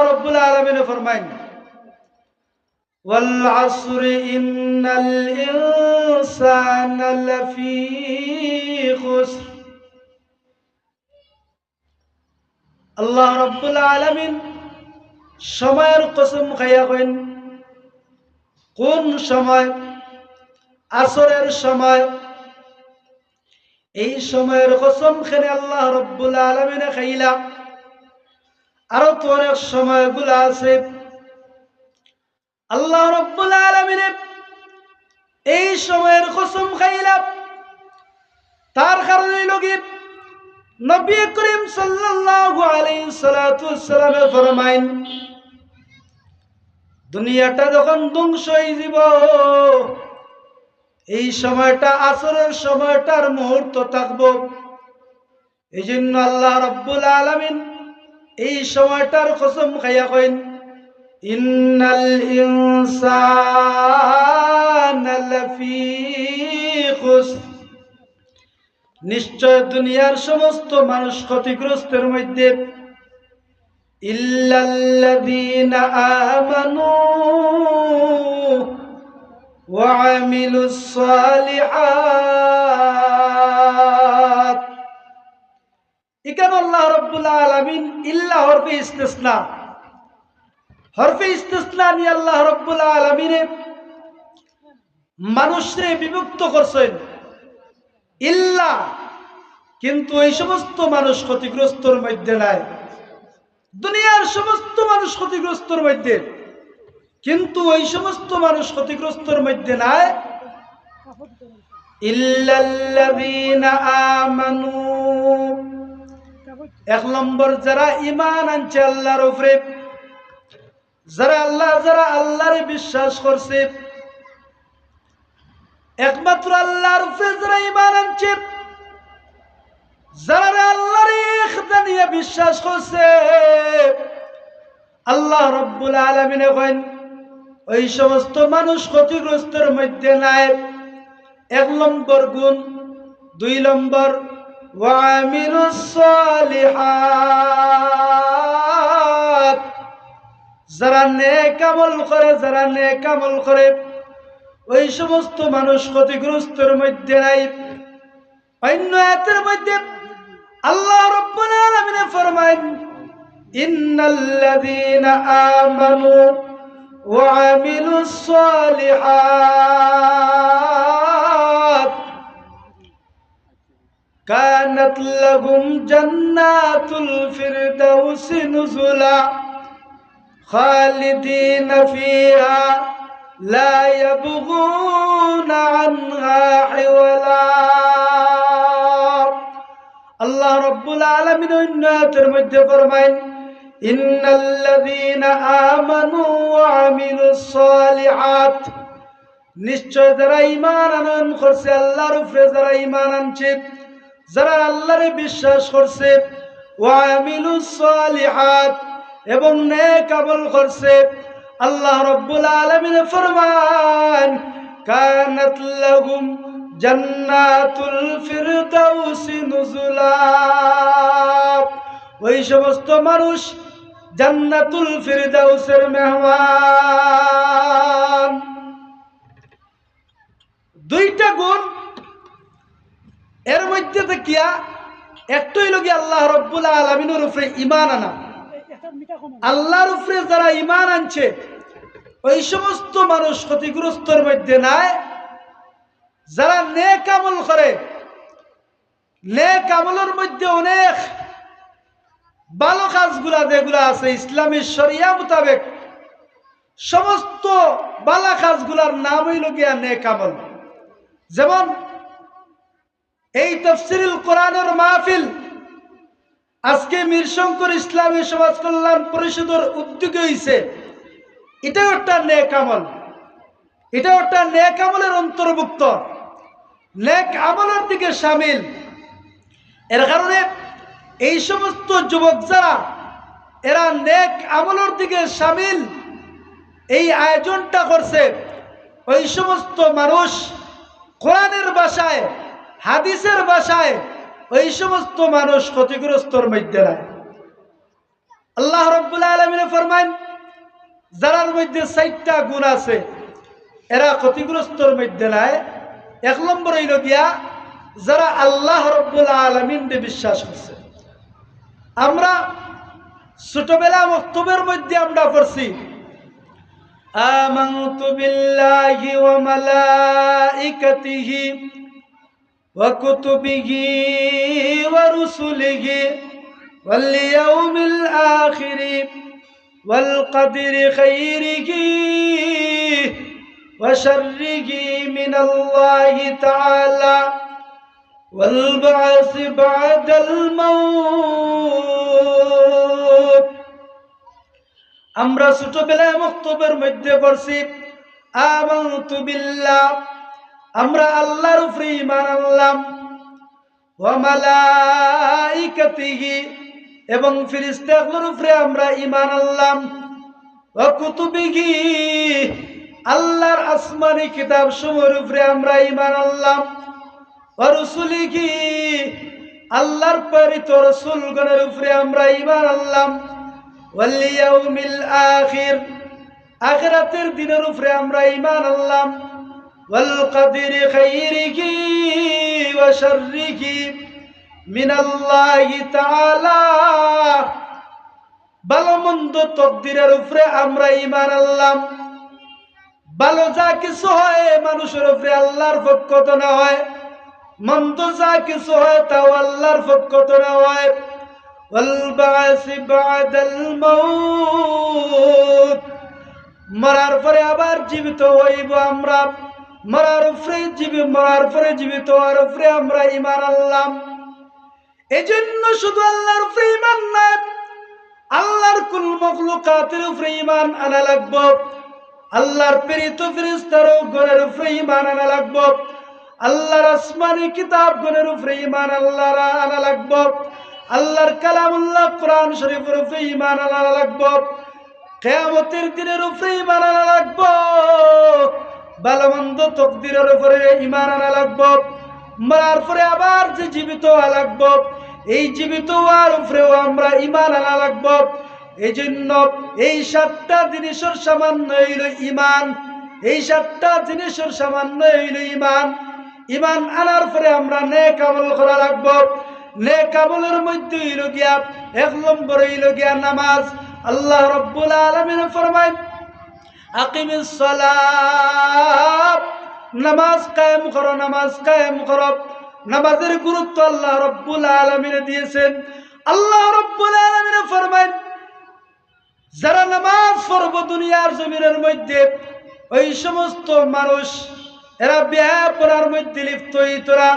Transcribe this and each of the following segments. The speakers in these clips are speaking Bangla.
রব্বুল আলামিন ফরমায়েন ওয়াল আসরি ইন্নাল ইনসানা লাফি খুসর। আল্লাহ রব্বুল আলামিন সময়ের কসম খাইয়া কইন, কোন সময়? আসরের সময়। এই সময়ের কসম খেলে আল্লাহ রব্বুল আলামিন খাইলা। আরো তো অনেক সময়গুলো আছে আল্লাহ রব্বুল আলামিন এই সময়ের কসম খাইলা। তার কারণে লগি নবী করিম সাল্লাল্লাহু আলাইহি সাল্লাতু ওয়াসসালাম ফরমাইন, দুনিয়াটা যখন ধ্বংস হয়ে যাব এই সময়টা আসরের সময়টার মুহূর্ত থাকবো। এই জন্য আল্লাহ রব্বুল আলামিন এই সময়টার কসম খাইয়া কইন, ইন্নাল ইনসানা লাফি খুসর। নিশ্চয় দুনিয়ার সমস্ত মানুষ ক্ষতিগ্রস্তের মধ্যে। ইল্লাল্লাযীনা আমানু ওয়া আমিলুস সালিহাত। এখানে আল্লাহ রাব্বুল আলামিন ইল্লা হরফে ইস্তিসনা, হরফে ইস্তিসনা নিয়ে আল্লাহ রাব্বুল আলামিন মানুষকে বিভক্ত করছেন। ইল্লা, কিন্তু এই সমস্ত মানুষ ক্ষতিগ্রস্তর মধ্যে নাই। দুনিয়ার সমস্ত মানুষ ক্ষতিগ্রস্তর মধ্যে, কিন্তু ওই সমস্ত মানুষ ক্ষতিগ্রস্তর মধ্যে নাই। ইল্লাল্লাযীনা আমানু, এক নম্বর যারা ঈমান আনছে আল্লাহর উপরে, যারা আল্লাহরে বিশ্বাস করছে, একমাত্র আল্লাহর উপরে যারা ঈমান আনছে, যারা আল্লাহরে ইখদানিয়া বিশ্বাস করছে, আল্লাহ রাব্বুল আলামিন কইন ওই সমস্ত মানুষ ক্ষতিগ্রস্তের মধ্যে নাই। এক নম্বর গুণ। দুই নম্বর, ওয়া আমিলুস সালিহাত, যারা নেক আমল করে, যারা নেক আমল করে ওই সমস্ত মানুষ ক্ষতিগ্রস্তের মধ্যে নাই। অন্য আয়াতের মধ্যে আল্লাহ রাব্বুল আলামিন ফরমায়েন, ইন্নাল্লাযীনা আমানু ওয়া আমিলুস সালিহাত কানাত লাহুম জান্নাতুল ফিরদাউসি নুজুলা খালিদিনা ফিহা লা ইয়াবগুনা আনহা হিওয়ালা। আল্লাহ রাব্বুল আলামিন অন্য আয়াতের মধ্যে ফরমায়েন, ইন্নাল্লাযীনা আমানু ওয়া আমিলুস সালিহাত, নিশ্চয় যারা ঈমান আনয়ন করছে আল্লাহর উপরে, যারা ঈমান আনছে, যারা আল্লাহরে বিশ্বাস করছে, ওয়া আমিলুস সালিহাত, এবং নেক আমল করছে, আল্লাহ রাব্বুল আলামিন ফরমান, কানাত লাহুম জান্নাতুল ফিরদাউসি নুজুলা, ওই সমস্ত মানুষ জান্নাতুল ফিরদাউসের মেহমান। দুইটা গুণ এর মধ্যে দেখিয়া একটাই লোক আল্লাহ রাব্বুল আলামিনের উপরে ঈমান আনা। আল্লাহর উপরে যারা ঈমান আনছে ওই সমস্ত মানুষ ক্ষতিগ্রস্তর মধ্যে নাই। যারা নেক আমল করে, নেক আমলের মধ্যে অনেক ভালো কাজগুলা যেগুলা আছে ইসলামী শরিয়া মোতাবেক, সমস্ত ভালো কাজগুলার নাম হইল গিয়া নেক আমল। যেমন এই তাফসীরুল কোরআনের মাহফিল আজকে মিরশঙ্কর ইসলামী সমাজ কল্যাণ পরিষদের উদ্যোগে হইছে, এটাও একটা নেক আমল, এটাও একটা নেক আমলের অন্তর্ভুক্ত, নেক আমলের দিকে শামিল। এর কারণে এই সমস্ত যুবক যারা এরা নেক আমলের দিকে শামিল, এই আয়োজনটা করছে, ওই সমস্ত মানুষ কোরআনের ভাষায়, হাদিসের ভাষায় ওই সমস্ত মানুষ ক্ষতিগ্রস্তর মধ্যে নাই। আল্লাহ রাব্বুল আলামিন ফরমাইন যারার মধ্যে 4টা গুণ আছে এরা ক্ষতিগ্রস্তর মধ্যে নাই। 1 নম্বর হইল গিয়া যারা আল্লাহ রাব্বুল আলামিনকে বিশ্বাস করছে। আমরা ছোটবেলা মক্তবের মধ্যে আমরা পড়ছি আমানতু বিল্লাহি ওয়া মালাইকাতিহি ওয়া কুতুবিহি ওয়া রুসুলিহি ওয়াল ইয়াউমিল আখির ওয়াল কদরি খাইরিহি ওয়া শাররিহি মিনাল্লাহি তাআলা ওয়াল বা'সি বা'দাল মাউত। আমরা ছোটবেলায় মক্তবের মধ্যে পড়ছি আমানতু বিল্লাহ, আমরা আল্লাহর উপরে ঈমান আনলাম, ওয়া মালাইকাতিহি এবং ফেরেশতাগুলোর উপরে আমরা ঈমান আনলাম, ওয়া কুতুবিহি আল্লাহর আসমানি কিতাব সমূহের উপরে আমরা ঈমান আনলাম, ওয়া রুসুলিহি আল্লাহর প্রেরিত রাসূলগণের উপরে আমরা ঈমান আনলাম, ওয়াল ইয়াউমিল আখির আখিরাতের দিনের উপরে আমরা ঈমান আনলাম, ওয়াল কদরি খাইরিহি ওয়া শাররিহি মিনাল্লাহি তাআলা ভালো মন্দ তকদিরের উপরে আমরা ঈমান আনলাম। ভালো যা কিছু হয় মানুষের উপরে আল্লাহর পক্ষ থেকে না হয়, মন্দ যা কিছু হয় তাও আল্লাহর পক্ষ থেকে না হয়। ওয়াল বা'সি বা'দাল মাউত মরার পরে আবার জীবিত হইব আমরা, মরার পরে জীবিত হওয়ার উপরে আমরা ঈমান আনলাম। এজন্য শুধু আল্লাহর উপরে ঈমান নাই, আল্লাহর কুল মখলুকাতের উপরে ঈমান আনা লাগবে, আল্লাহর প্রেরিত ফেরেশতাগণের উপরে ঈমান আনা লাগবে, আল্লাহর আসমানি কিতাবগণের উপরে ঈমান আনা লাগবে, আল্লাহর কালামুল্লাহ কোরআন শরীফের উপরে ঈমান আনা লাগবে, কিয়ামতের দিনের উপরে ঈমান আনা লাগবে, ভালো মন্দ তকদিরের উপরে ঈমান আনা লাগবে, মরার পরে আবার যে জীবিত হওয়া লাগবে এই জীবিত হওয়ার উপরেও আমরা ঈমান আনা লাগবে। এই জন্য এই 7টা জিনিসের সামান্য হইল ঈমান, এই 7টা জিনিসের সামান্য হইল ঈমান। ঈমান আনার পরে আমরা নেক আমল করা লাগবে। নেক আমলের মধ্যে হইল গিয়া 1 নম্বর হইল গিয়া নামাজ। আল্লাহ রাব্বুল আলামিন ফরমায় আকিমিস সালাত, নামাজ কায়েম করো, নামাজ কায়েম করো। নামাজের গুরুত্ব আল্লাহ রাব্বুল আলামিন দিয়েছেন। আল্লাহ রাব্বুল আলামিন ফরমায় যারা নামাজ পড়ব দুনিয়ার জমিনের মধ্যে ওই সমস্ত মানুষ এরা বেহায়াপনার মধ্যে লিপ্ত হইতরা।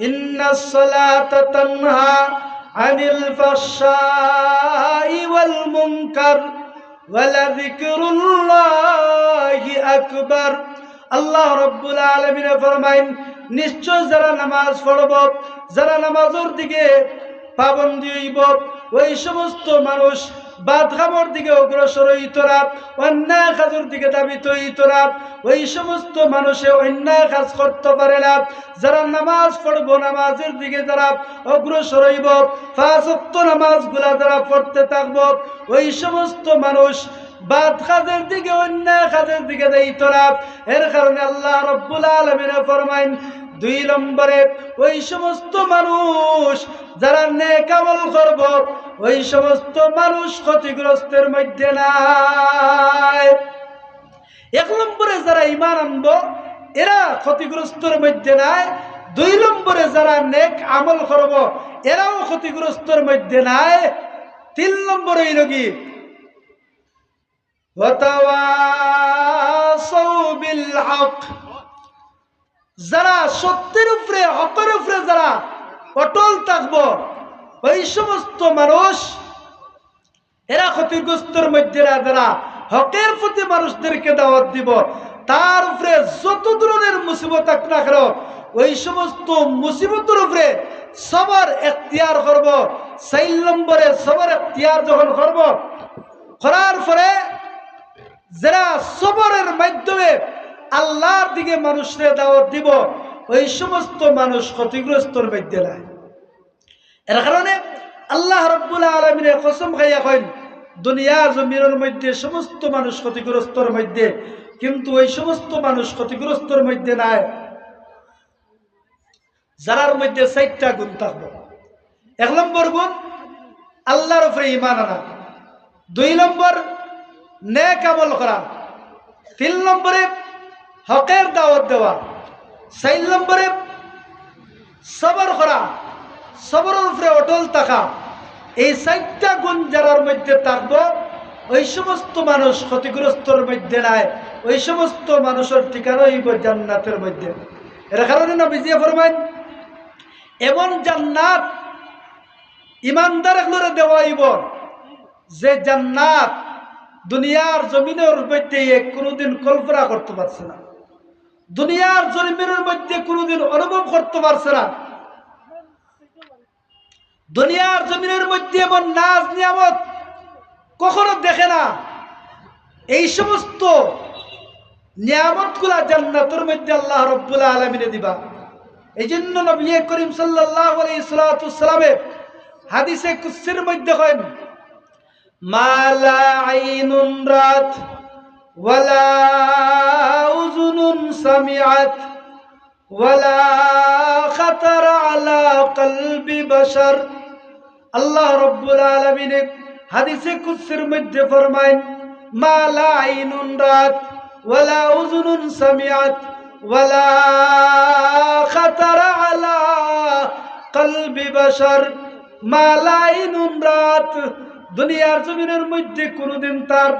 ইন্নাস সালাতা তানহা আনিল ফাহশাই ওয়াল মুনকার ওয়ালা যিকরুল্লাহি আকবার। আল্লাহ রাব্বুল আলামিন ফরমায় নিশ্চয় যারা নামাজ পড়ব, যারা নামাজের দিকে পাবন্দী হইব ওই সমস্ত মানুষ বাদখামর দিকে অগ্রসর হইতরা, অন্যায় কাজের দিকে ধাবিত হইতরা। ওই সমস্ত মানুষে অন্যায় কাজ করতে পারে না। যারা নামাজ পড়ব, নামাজের দিকে যারা অগ্রসর হইব, 5 ওয়াক্ত নামাজগুলা যারা পড়তে থাকব, ওই সমস্ত মানুষ বাদ কাজের দিকে অন্যায় কাজের দিকে যাইতরা। এর কারণে আল্লাহ রাব্বুল আলামিন ফরমায় 2 নম্বরে ওই সমস্ত মানুষ যারা নেক আমল করব ওই সমস্ত মানুষ ক্ষতিগ্রস্তের মধ্যে নাই। 1 নম্বরে যারা ঈমান আনবো এরা ক্ষতিগ্রস্তের মধ্যে নাই। 2 নম্বরে যারা নেক আমল করব এরাও ক্ষতিগ্রস্তের মধ্যে নাই। 3 নম্বরে হইল কি ওয়াতাওয়াসাউ বিল হক, যারা সত্যের উপরে হকের উপরে যারা অটল থাকব ওই সমস্ত মানুষ এরা ক্ষতিগ্রস্তের মধ্যে না। যারা হকের প্রতি মানুষদেরকে দাওয়াত দিব, তার উপরে যত ধরনের মুসিবত থাক না কেন ওই সমস্ত মুসিবতের উপরে সবার এখতিয়ার করব। 4 নম্বরে সবার এখতিয়ার যখন করব, করার পরে যারা সবরের মাধ্যমে আল্লাহর দিকে মানুষের দাওয়াত দিব ওই সমস্ত মানুষ ক্ষতিগ্রস্তর মধ্যে নাই। এর কারণে আল্লাহ রাব্বুল আলামিনের কসম খাইয়া কইন দুনিয়ার জমিনের মধ্যে সমস্ত মানুষ ক্ষতিগ্রস্তর মধ্যে, কিন্তু ওই সমস্ত মানুষ ক্ষতিগ্রস্তর মধ্যে নাই যারার মধ্যে 4টা গুণ থাকবে। 1 নম্বর গুণ আল্লাহর উপরে ঈমান আনা, 2 নম্বর নেক আমল করা, 3 নম্বরে হকের দাওয়াত দেওয়া, 4 নম্বরে সবর করা, সবরের উপরে অটল থাকা। এই 4টা গুণ যারার মধ্যে থাকবো ওই সমস্ত মানুষ ক্ষতিগ্রস্তর মধ্যে নাই, ওই সমস্ত মানুষের ঠিকানা হইব জান্নাতের মধ্যে। এর কারণে নবীজি ফরমাইন এমন জান্নাত ইমানদারগুলোরে দেওয়া হইব যে জান্নাত দুনিয়ার জমিনের মধ্যে কোনোদিন কল্পনা করতে পারছে না, দুনিয়ার জমিনের মধ্যে কোনোদিন অনুভব করতে পারছে না। দুনিয়ার জমিনের মধ্যে এমন নাজ নিয়ামত কখনো দেখে না। এই সমস্ত নিয়ামতগুলা জান্নাতের মধ্যে আল্লাহ রাব্বুল আলামিন দিবা। এই জন্য নবী করিম সাল্লাল্লাহু আলাইহি সাল্লামের হাদিসে কুদসির মধ্যে করেন, মা লা আইনুন রাত ওয়ালা উযুনুন সামিআত ওয়ালা খাতারা আলা কলবি বাশার। আল্লাহ রাব্বুল আলামিন হাদিসে কুদসির মধ্যে ফরমায়, মা লা আইনুন রাত ওয়ালা উযুনুন সামিআত ওয়ালা খাতারা আলা কলবি বাশার। মা লা আইনুন রাত, দুনিয়ার জমিনের মধ্যে কোনোদিন তার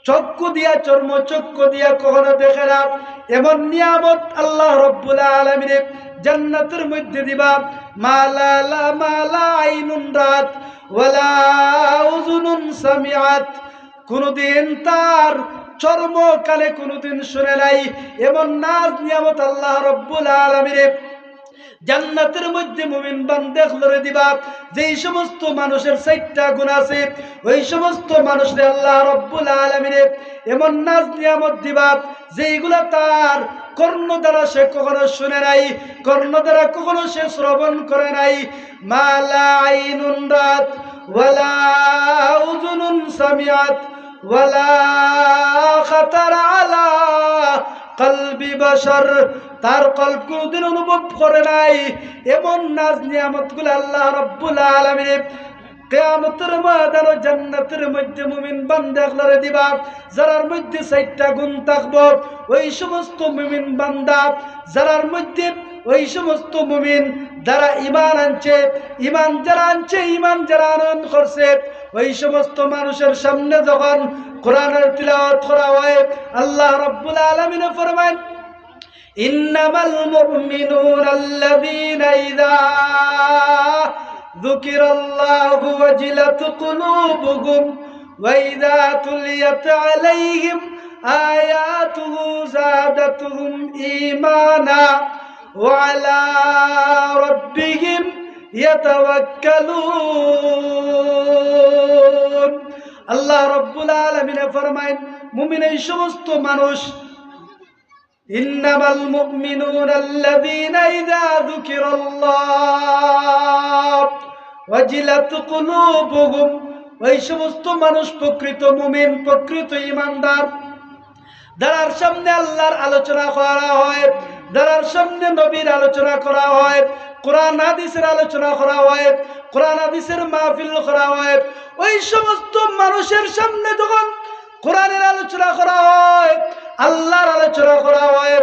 চক্ষু দিয়া চর্মচক্ষু দিয়া কখনো দেখে না এমন নিয়ামত আল্লাহ রাব্বুল আলামিন জান্নাতের মধ্যে দিবা। মা লা আইনুন রাত ওয়ালা উযুনুন সামিআত, কোনদিন তার চর্ম কানে কোনদিন শুনে নাই এমন নাজ নিয়ামত আল্লাহ রাব্বুল আলামিন জান্নাতের মধ্যে মুমিন বান্দাগুলোরে দিবা। যেই সমস্ত মানুষের 4টা গুণ আছে ওই সমস্ত মানুষদের আল্লাহ রাব্বুল আলামিন এমন নাজ নিয়ামত দিবা যেইগুলা তার কর্ণ দ্বারা সে কখনো শুনে নাই, কর্ণ দ্বারা কখনো সে শ্রবণ করে নাই। মা লা আইনুন রাত ওয়ালা উযুনুন সামিআত ওয়ালা খাতারা আলা কলবি বাশার, তার কল্প কোনদিন অনুভব করে নাই এমন নাজ নিয়ামতগুলো আল্লাহ রাব্বুল আলামিন কিয়ামতের ময়দানে জান্নাতের মধ্যে মুমিন বান্দাগুলোরে দিবা। যারার মধ্যে 4টা গুণ থাকবে ওই সমস্ত মুমিন বান্দা, যারার মধ্যে ওই সমস্ত মুমিন যারা ঈমান আনছে, ঈমান যারা আনছে, ঈমান যারা আনয়ন করছে, ওই সমস্ত মানুষের সামনে যখন কোরআনের তিলাওয়াত করা হয় আল্লাহ রাব্বুল আলামিন ফরমায়, ইন্নামাল মুমিনুনা আল্লাযীনা ইযা যুকিরাল্লাহু ওয়াজিলাত কুলুবুহুম ওয়া ইযা তুলিয়াত আলাইহিম আয়াতুহু যাদাতুহুম ঈমানা ওয়া আলা রাব্বিহিম ইয়াতাওয়াক্কালুন। আল্লাহ রাব্বুল আলামিন ফরমায় মুমিন এই সমস্ত মানুষ, ইন্নামাল মুমিনুনা আল্লাযীনা ইযা যুকিরাল্লাহ ওয়াজিলাত কুলুবুহুম, ওই সমস্ত মানুষ প্রকৃত মুমিন, প্রকৃত ঈমানদার, যার সামনে আল্লাহর আলোচনা করা হয়, যার সামনে নবীর আলোচনা করা হয়, কোরআন হাদিসের আলোচনা করা হয়, কোরআন হাদিসের মাহফিল করা হয়, ওই সমস্ত মানুষের সামনে যখন কোরআনের আলোচনা করা হয়, আল্লাহর আলোচনা করা হয়,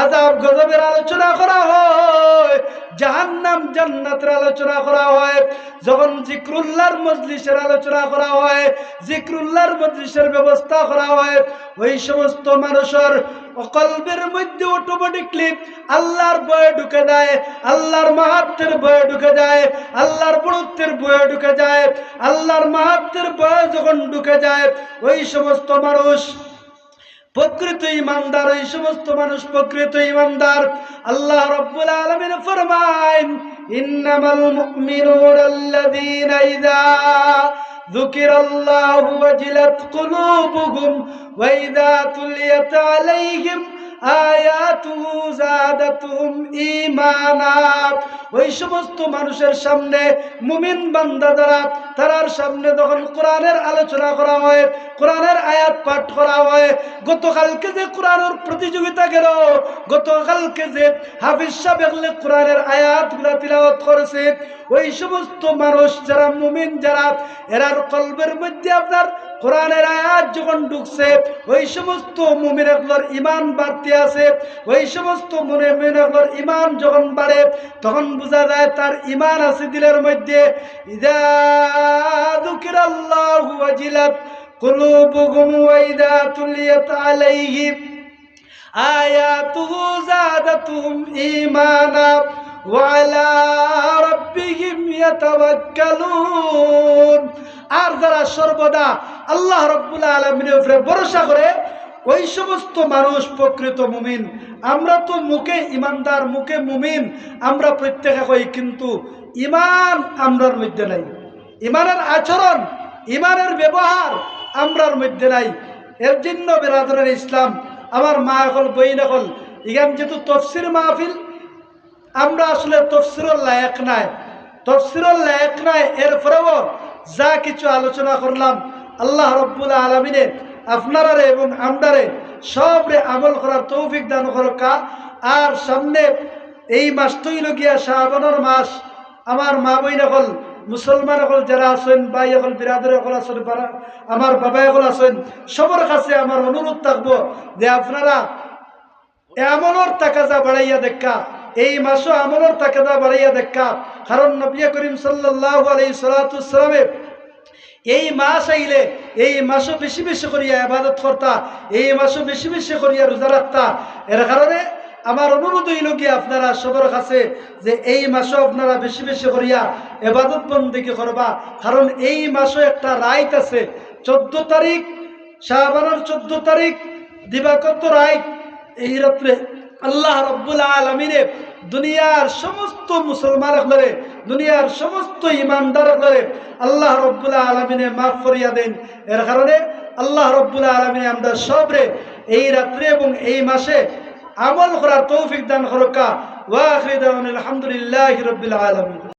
আযাব গজবের আলোচনা করা হয়, জাহান্নাম জান্নাতের আলোচনা করা হয়, যখন জিক্রুল্লাহর মজলিসের আলোচনা করা হয়, জিক্রুল্লাহর মজলিসের ব্যবস্থা করা হয়, ওই সমস্ত মানুষের কলবের মধ্যে অটোমেটিকলি আল্লাহর ভয় ঢুকে যায়, আল্লাহর মাহাত্ম্যের ভয় ঢুকে যায়, আল্লাহর বড়ত্বের ভয় ঢুকে যায়। আল্লাহর মাহাত্ম্যের ভয় যখন ঢুকে যায় ওই সমস্ত মানুষ প্রকৃত ঈমানদার, ওই সমস্ত মানুষ প্রকৃত ঈমানদার। আল্লাহ রাব্বুল আলামিন ফরমায়, ইন্নামাল মুমিনুনা আল্লাযীনা ইযা যুকিরাল্লাহু ওয়াজিলাত কুলুবুহুম ওয়া ইযা তুলিয়াত আলাইহিম আয়াতুহু যাদাতুহুম ঈমানা। ওই সমস্ত মানুষের সামনে মুমিন বান্দা যারা, তারার সামনে যখন কোরআনের আলোচনা করা হয়, কোরআনের আয়াত পাঠ করা হয়, গতকালকে যে কোরআনের প্রতিযোগিতা গেল, গতকালকে যে হাফিজ সাহেব কোরআনের আয়াতগুলো তিলাওয়াত করেছে, ওই সমস্ত মানুষ যারা মুমিন যারা, এরার কলবের মধ্যে আপনার কোরআনের আয়াত যখন ঢুকছে, ওই সমস্ত মুমিনগুলোর ঈমান বাড়তে আছে। ওই সমস্ত মুমিনগুলোর ঈমান যখন বাড়ে, তখন বোঝা যায় তার ঈমান আছে দিলের মধ্যে। ইযা যুকিরাল্লাহু ওয়াজিলাত কুলুবুহুম ওয়া ইযা তুলিয়াত আলাইহিম আয়াতুহু যাদাতুহুম ঈমানা ওয়া আলা রাব্বিহিম ইয়াতাওয়াক্কালুন। আর যারা সর্বদা আল্লাহ রাব্বুল আলামিনের উপরে ভরসা করে, ওই সমস্ত মানুষ প্রকৃত মুমিন। আমরা তো মুখে ইমানদার, মুখে মুমিন আমরা প্রত্যেকে কই, কিন্তু ইমান আমরার মধ্যে নাই। ইমানের আচরণ, ইমানের ব্যবহার আমরার মধ্যে নাই। এর জন্য বেরাদরের ইসলাম, আমার মা এখন বইন এখন ইগান যেহেতু তফসির মাহফিল, আমরা আসলে তফসিরুল লায়েক নাই, তফসিরুল লায়েক নাই। এরপরেও যা কিছু আলোচনা করলাম, আল্লাহ রাব্বুল আলামিনে আপনারারে এবং আমরারে সবরে আমল করার তৌফিক দান করুকা। আর সামনে এই মাসটাই লগিয়া শাবানের মাস, আমার মা বইন এখন মুসলমান এখন যারা আছেন, ভাই এখন বিরাদর এখন আছেন, আমার বাবা এখন আছেন, সবার কাছে আমার অনুরোধ থাকবো যে আপনারা আমলের তাকাজা বাড়াইয়া দেখা, এই মাসও আমলের তাকাজা বাড়াইয়া দেখা। কারণ নবী করিম সাল্লাল্লাহু আলাইহি সাল্লামের এই মাস আইলে এই মাসও বেশি বেশি করিয়া ইবাদত করতা, এই মাসও বেশি বেশি করিয়া রোজা রাখতা। এর কারণে আমার অনুরোধ হইল কি আপনারা সবার কাছে যে এই মাসও আপনারা বেশি বেশি করিয়া ইবাদত বন্দেগী করবা। কারণ এই মাসও একটা রাইত আছে, 14 তারিখ শাবানের 14 তারিখ দিবাগত রাইত। এই রাত্রে আল্লাহ রাব্বুল আলামিনে দুনিয়ার সমস্ত মুসলমানগুলোরে, দুনিয়ার সমস্ত ইমানদারগুলোরে আল্লাহ রাব্বুল আলামিনে মাফ করিয়া দেন। এর কারণে আল্লাহ রাব্বুল আলামিনে আমরা সবরে এই রাত্রে এবং এই মাসে আমল করার তৌফিক দান করুকা। ওয়া আখিরু দাওয়ানা আলহামদুলিল্লাহি রাব্বিল আলামিন।